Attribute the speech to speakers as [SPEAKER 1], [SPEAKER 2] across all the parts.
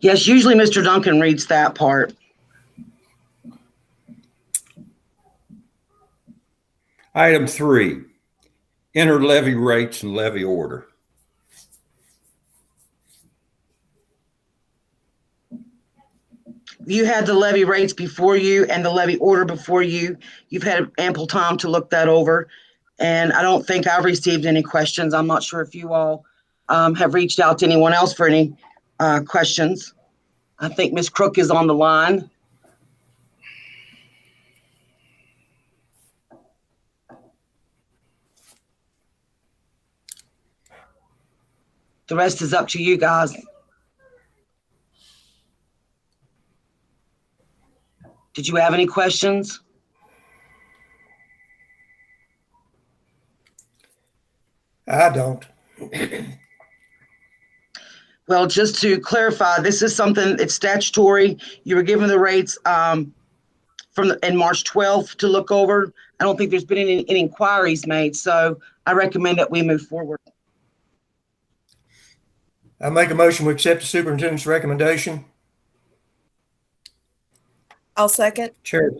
[SPEAKER 1] Yes, usually Mr. Duncan reads that part.
[SPEAKER 2] Item 3, enter levy rates and levy order.
[SPEAKER 1] You had the levy rates before you and the levy order before you. You've had ample time to look that over. And I don't think I've received any questions. I'm not sure if you all have reached out to anyone else for any questions. I think Ms. Crook is on the line. The rest is up to you guys. Did you have any questions?
[SPEAKER 3] I don't.
[SPEAKER 1] Well, just to clarify, this is something, it's statutory. You were given the rates in March 12th to look over. I don't think there's been any inquiries made, so I recommend that we move forward.
[SPEAKER 3] I make a motion we accept the superintendent's recommendation.
[SPEAKER 4] I'll second.
[SPEAKER 2] Chair,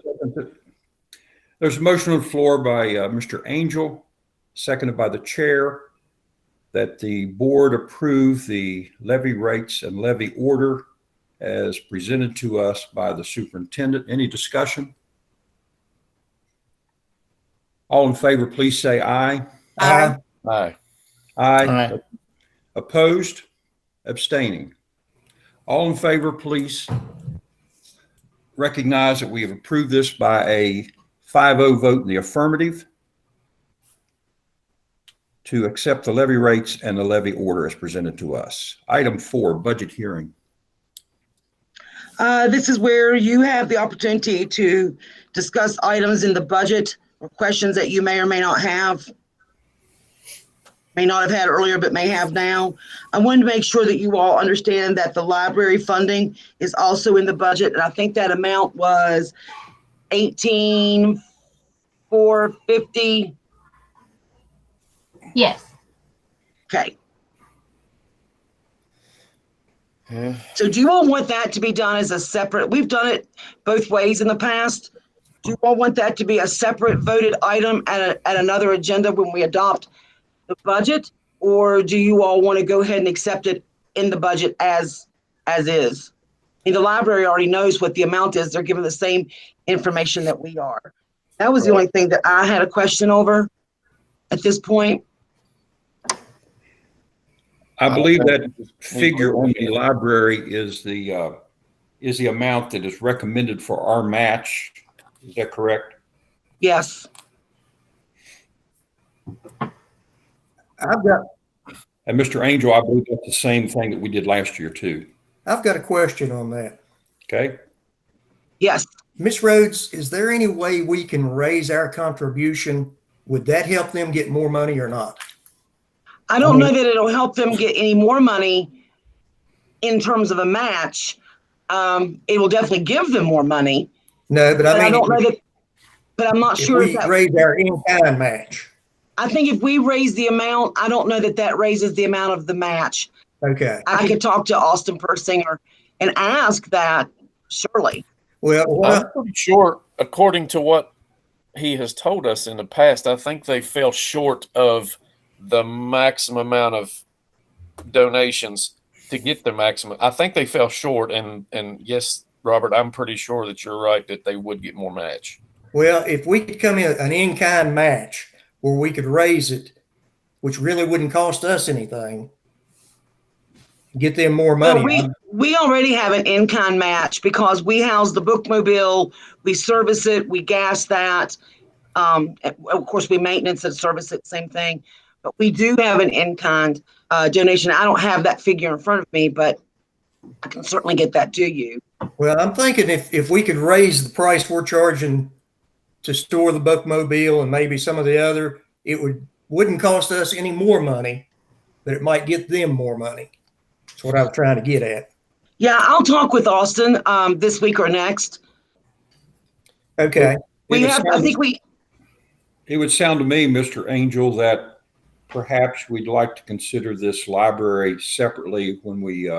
[SPEAKER 2] there's a motion on the floor by Mr. Angel, seconded by the chair, that the board approve the levy rates and levy order as presented to us by the superintendent. Any discussion? All in favor, please say aye.
[SPEAKER 3] Aye.
[SPEAKER 5] Aye.
[SPEAKER 2] Aye. Opposed? Abstaining? All in favor, please recognize that we have approved this by a 5-0 vote in the affirmative to accept the levy rates and the levy order as presented to us. Item 4, budget hearing.
[SPEAKER 1] This is where you have the opportunity to discuss items in the budget or questions that you may or may not have had earlier, but may have now. I wanted to make sure that you all understand that the library funding is also in the budget, and I think that amount was $18,450.
[SPEAKER 6] Yes.
[SPEAKER 1] Okay.
[SPEAKER 5] Yeah.
[SPEAKER 1] So do you all want that to be done as a separate, we've done it both ways in the past. Do you all want that to be a separate voted item at another agenda when we adopt the budget? Or do you all want to go ahead and accept it in the budget as is? I mean, the library already knows what the amount is. They're given the same information that we are. That was the only thing that I had a question over at this point.
[SPEAKER 2] I believe that figure on the library is the amount that is recommended for our match. Is that correct?
[SPEAKER 1] Yes.
[SPEAKER 2] And Mr. Angel, I believe that's the same thing that we did last year too.
[SPEAKER 3] I've got a question on that.
[SPEAKER 2] Okay.
[SPEAKER 1] Yes.
[SPEAKER 3] Ms. Rhodes, is there any way we can raise our contribution? Would that help them get more money or not?
[SPEAKER 1] I don't know that it'll help them get any more money in terms of a match. It will definitely give them more money.
[SPEAKER 3] No, but I
[SPEAKER 1] don't know that, but I'm not sure
[SPEAKER 3] if we raise our in-kind match.
[SPEAKER 1] I think if we raise the amount, I don't know that raises the amount of the match.
[SPEAKER 3] Okay.
[SPEAKER 1] I could talk to Austin Persinger and ask that, surely.
[SPEAKER 3] Well,
[SPEAKER 5] I'm pretty sure, according to what he has told us in the past, I think they fell short of the maximum amount of donations to get the maximum. I think they fell short, and yes, Robert, I'm pretty sure that you're right that they would get more match.
[SPEAKER 3] well, if we could come in an in-kind match where we could raise it, which really wouldn't cost us anything, get them more money.
[SPEAKER 1] Well, we already have an in-kind match because we house the bookmobile, we service it, we gas that. Of course, we maintenance and service it, same thing. But we do have an in-kind donation. I don't have that figure in front of me, but I can certainly get that to you.
[SPEAKER 3] Well, I'm thinking if we could raise the price we're charging to store the bookmobile and maybe some of the other, it wouldn't cost us any more money, but it might get them more money. That's what I was trying to get at.
[SPEAKER 1] Yeah, I'll talk with Austin this week or next.
[SPEAKER 3] Okay.
[SPEAKER 2] It would sound to me, Mr. Angel, that perhaps we'd like to consider this library separately when we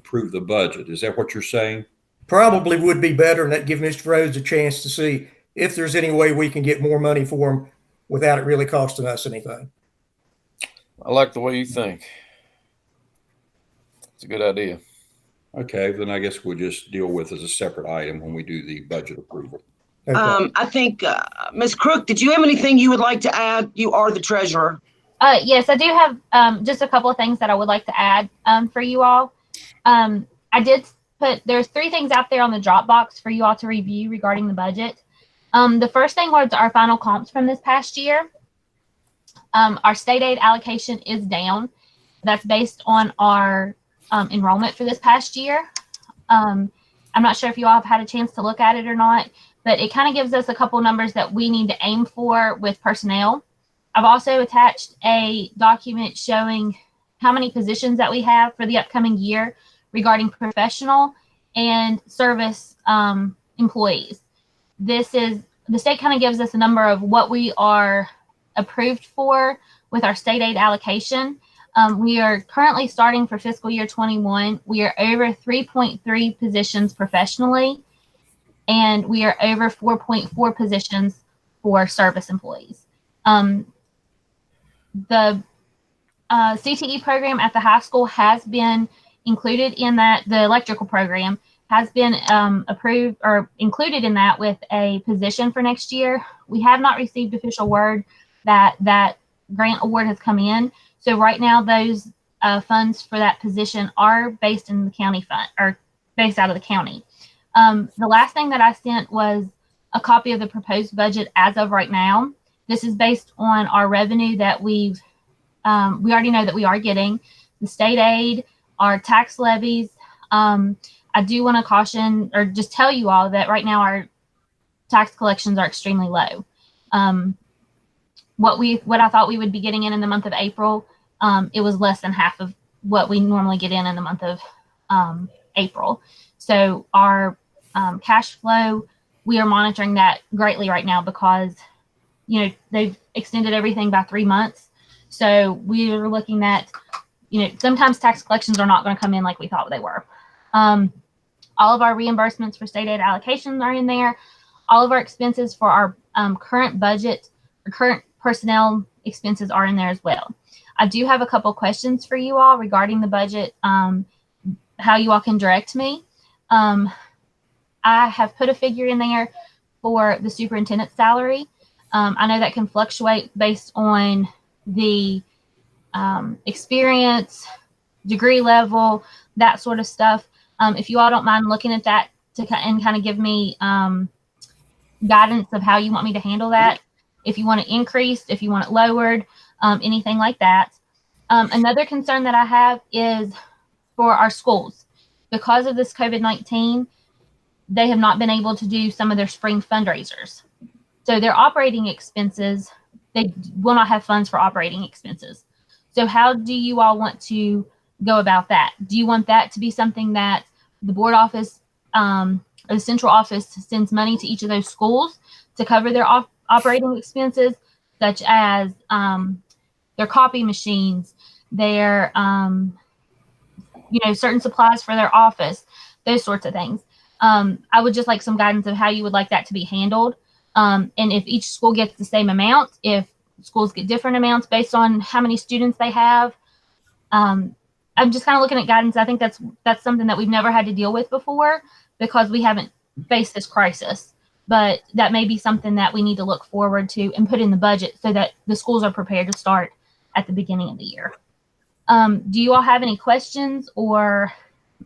[SPEAKER 2] approve the budget. Is that what you're saying?
[SPEAKER 3] Probably would be better, and that give Mr. Rhodes a chance to see if there's any way we can get more money for him without it really costing us anything.
[SPEAKER 5] I like the way you think. It's a good idea.
[SPEAKER 2] Okay, then I guess we'll just deal with it as a separate item when we do the budget approval.
[SPEAKER 3] Okay.
[SPEAKER 1] I think, Ms. Crook, did you have anything you would like to add? You are the treasurer.
[SPEAKER 4] Yes, I do have just a couple of things that I would like to add for you all. I did there's 3 things out there on the Dropbox for you all to review regarding the budget. The first thing was our final comps from this past year. Our state aid allocation is down. That's based on our enrollment for this past year. I'm not sure if you all have had a chance to look at it or not, but it kind of gives us a couple numbers that we need to aim for with personnel. I've also attached a document showing how many positions that we have for the upcoming year regarding professional and service employees. The state kind of gives us a number of what we are approved for with our state aid allocation. We are currently starting for fiscal year 21. We are over 3.3 positions professionally, and we are over 4.4 positions for service employees. The CTE program at the high school has been included in that. The electrical program has been approved or included in that with a position for next year. We have not received official word that that grant award has come in. So right now, those funds for that position are based in the county fund, or based out of the county. The last thing that I sent was a copy of the proposed budget as of right now. This is based on our revenue that we already know that we are getting, the state aid, our tax levies. I do want to caution or just tell you all that right now our tax collections are extremely low. What I thought we would be getting in the month of April, it was less than half of what we normally get in the month of April. So our cash flow, we are monitoring that greatly right now because, you know, they've extended everything by 3 months. So we are looking at, you know, sometimes tax collections are not going to come in like we thought they were. All of our reimbursements for state aid allocations are in there. All of our expenses for our current budget or current personnel expenses are in there as well. I do have a couple questions for you all regarding the budget, how you all can direct me. I have put a figure in there for the superintendent's salary. I know that can fluctuate based on the experience, degree level, that sort of stuff. If you all don't mind looking at that and kind of give me guidance of how you want me to handle that. If you want it increased, if you want it lowered, anything like that. Another concern that I have is for our schools. Because of this COVID-19, they have not been able to do some of their spring fundraisers. So their operating expenses, they will not have funds for operating expenses. So how do you all want to go about that? Do you want that to be something that the board office or the central office sends money to each of those schools to cover their operating expenses, such as their copy machines, their certain supplies for their office, those sorts of things? I would just like some guidance of how you would like that to be handled. And if each school gets the same amount, if schools get different amounts based on how many students they have. I'm just kind of looking at guidance. I think that's something that we've never had to deal with before because we haven't faced this crisis. But that may be something that we need to look forward to and put in the budget so that the schools are prepared to start at the beginning of the year. Do you all have any questions? Or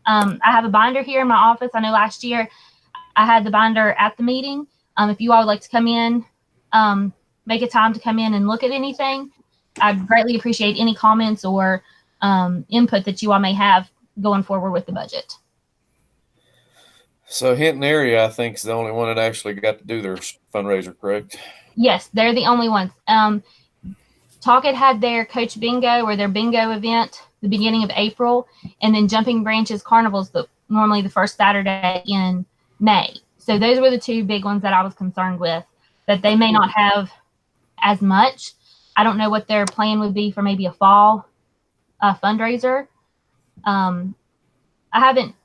[SPEAKER 4] I have a binder here in my office. I know last year I had the binder at the meeting. If you all would like to come in, make a time to come in and look at anything, I'd greatly appreciate any comments or input that you all may have going forward with the budget.
[SPEAKER 5] So Hinton area, I think, is the only one that actually got to do their fundraiser, correct?
[SPEAKER 4] Yes, they're the only ones. Talkett had their Coach Bingo or their bingo event the beginning of April, and then Jumping Branches Carnival's normally the first Saturday in May. So those were the two big ones that I was concerned with, that they may not have as much. I don't know what their plan would be for maybe a fall fundraiser. haven't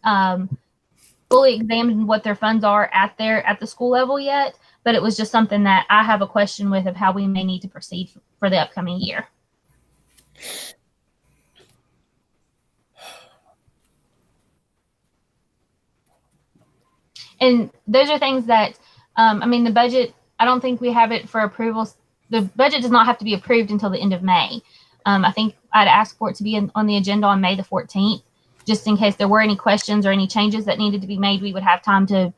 [SPEAKER 4] fully examined what their funds are at the school level yet, but it was just something that I have a question with of how we may need to proceed for the upcoming year. And those are things that, the budget, I don't think we have it for approval. The budget does not have to be approved until the end of May. I think I'd ask for it to be on the agenda on May the 14th, just in case there were any questions or any changes that needed to be made. We would have time to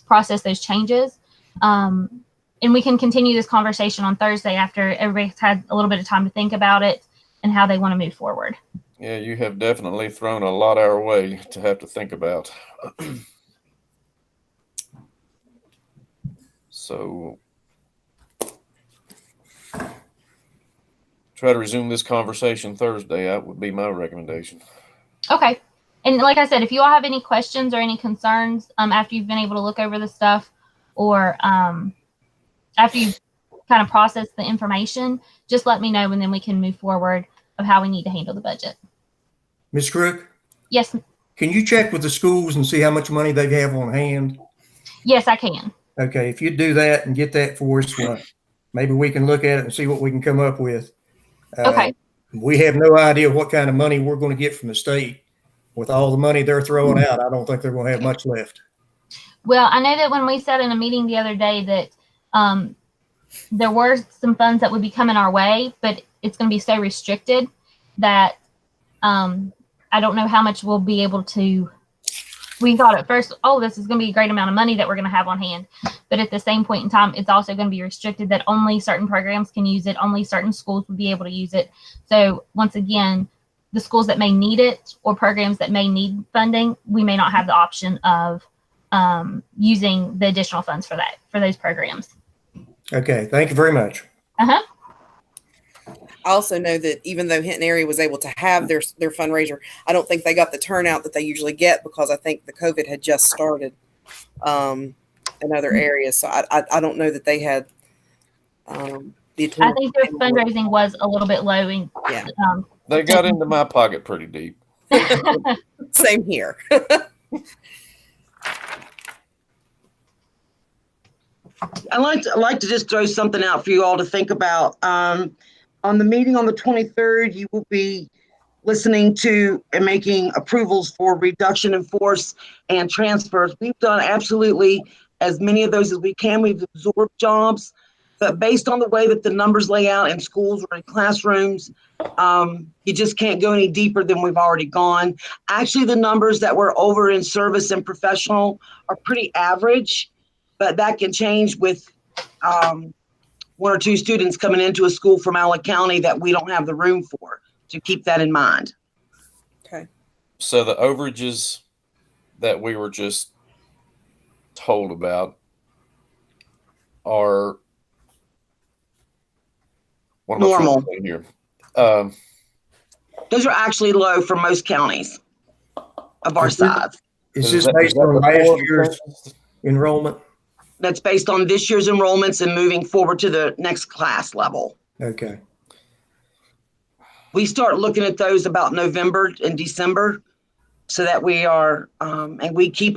[SPEAKER 4] process those changes. And we can continue this conversation on Thursday after everybody's had a little bit of time to think about it and how they want to move forward.
[SPEAKER 5] Yeah, you have definitely thrown a lot our way to have to think about. So try to resume this conversation Thursday. That would be my recommendation.
[SPEAKER 4] Okay. And like I said, if you all have any questions or any concerns after you've been able to look over the stuff, or after you've kind of processed the information, just let me know, and then we can move forward of how we need to handle the budget.
[SPEAKER 3] Ms. Crook,
[SPEAKER 4] Yes.
[SPEAKER 3] can you check with the schools and see how much money they have on hand?
[SPEAKER 4] Yes, I can.
[SPEAKER 3] Okay, if you do that and get that for us, well, maybe we can look at it and see what we can come up with.
[SPEAKER 4] Okay.
[SPEAKER 3] We have no idea what kind of money we're going to get from the state. With all the money they're throwing out, I don't think they're going to have much left.
[SPEAKER 4] Well, I know that when we said in a meeting the other day that there were some funds that would be coming our way, but it's going to be so restricted that I don't know how much we'll be able to. We thought at first, oh, this is going to be a great amount of money that we're going to have on hand. But at the same point in time, it's also going to be restricted that only certain programs can use it. Only certain schools will be able to use it. So once again, the schools that may need it or programs that may need funding, we may not have the option of using the additional funds for those programs.
[SPEAKER 3] Okay, thank you very much.
[SPEAKER 4] Uh-huh.
[SPEAKER 6] I also know that even though Hinton area was able to have their fundraiser, I don't think they got the turnout that they usually get because I think the COVID had just started in other areas. So I don't know that they had the attendance.
[SPEAKER 4] I think their fundraising was a little bit low.
[SPEAKER 6] Yeah.
[SPEAKER 5] They got into my pocket pretty deep.
[SPEAKER 6] Same here.
[SPEAKER 1] I'd like to just throw something out for you all to think about. On the meeting on the 23rd, you will be listening to and making approvals for reduction in force and transfers. We've done absolutely as many of those as we can. We've absorbed jobs, but based on the way that the numbers lay out in schools or in classrooms, you just can't go any deeper than we've already gone. Actually, the numbers that were over in service and professional are pretty average, but that can change with one or two students coming into a school from Allen County that we don't have the room for. To keep that in mind.
[SPEAKER 6] Okay.
[SPEAKER 5] So the overages that we were just told about are what am I trying
[SPEAKER 1] Normal.
[SPEAKER 5] to say here?
[SPEAKER 1] Those are actually low for most counties of our size.
[SPEAKER 3] Is this based on last year's enrollment?
[SPEAKER 1] That's based on this year's enrollments and moving forward to the next class level.
[SPEAKER 3] Okay.
[SPEAKER 1] We start looking at those about November and December so that we are, and we keep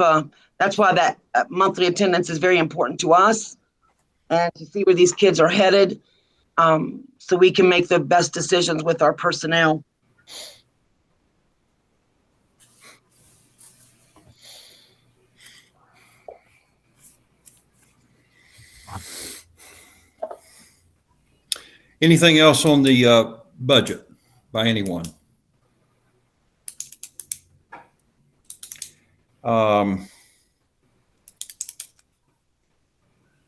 [SPEAKER 1] that's why that monthly attendance is very important to us and to see where these kids are headed so we can make the best decisions with our personnel.
[SPEAKER 2] Anything else on the budget by anyone? I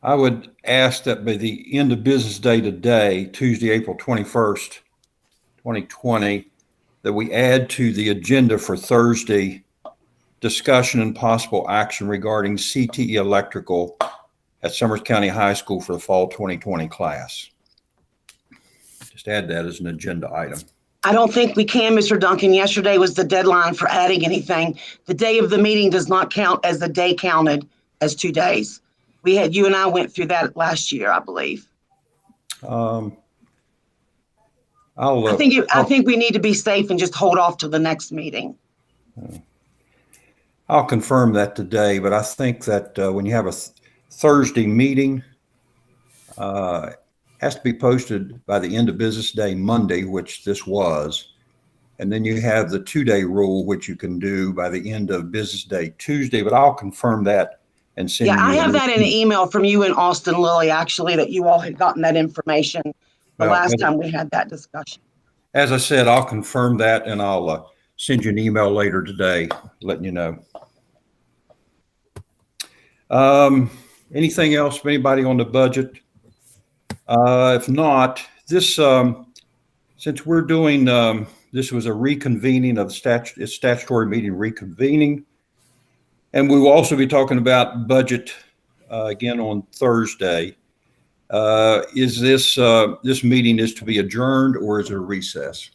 [SPEAKER 2] would ask that by the end of business day today, Tuesday, April 21st, 2020, that we add to the agenda for Thursday discussion and possible action regarding CTE electrical at Summers County High School for the fall 2020 class. Just add that as an agenda item.
[SPEAKER 1] I don't think we can, Mr. Duncan. Yesterday was the deadline for adding anything. The day of the meeting does not count as the day counted as 2 days. You and I went through that last year, I believe.
[SPEAKER 2] I
[SPEAKER 1] think we need to be safe and just hold off till the next meeting.
[SPEAKER 2] I'll confirm that today, but I think that when you have a Thursday meeting, has to be posted by the end of business day Monday, which this was. And then you have the 2-day rule, which you can do by the end of business day Tuesday, but I'll confirm that and send
[SPEAKER 1] Yeah,
[SPEAKER 2] you.
[SPEAKER 1] I have that in an email from you and Austin Lilly, actually, that you all had gotten that information the
[SPEAKER 2] Well,
[SPEAKER 1] last time we had that discussion.
[SPEAKER 2] As I said, I'll confirm that and I'll send you an email later today, letting you know. Anything else from anybody on the budget? If not, this, since we're doing, this was a reconvening of the statutory meeting reconvening. And we will also be talking about budget again on Thursday. Is this, this meeting is to be adjourned or is it a recess?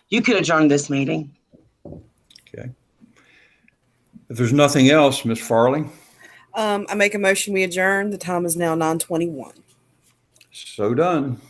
[SPEAKER 1] You could adjourn this meeting.
[SPEAKER 2] Okay. If there's nothing else, Ms. Farley.
[SPEAKER 6] I make a motion we adjourn. The time is now 9:21.
[SPEAKER 2] So done.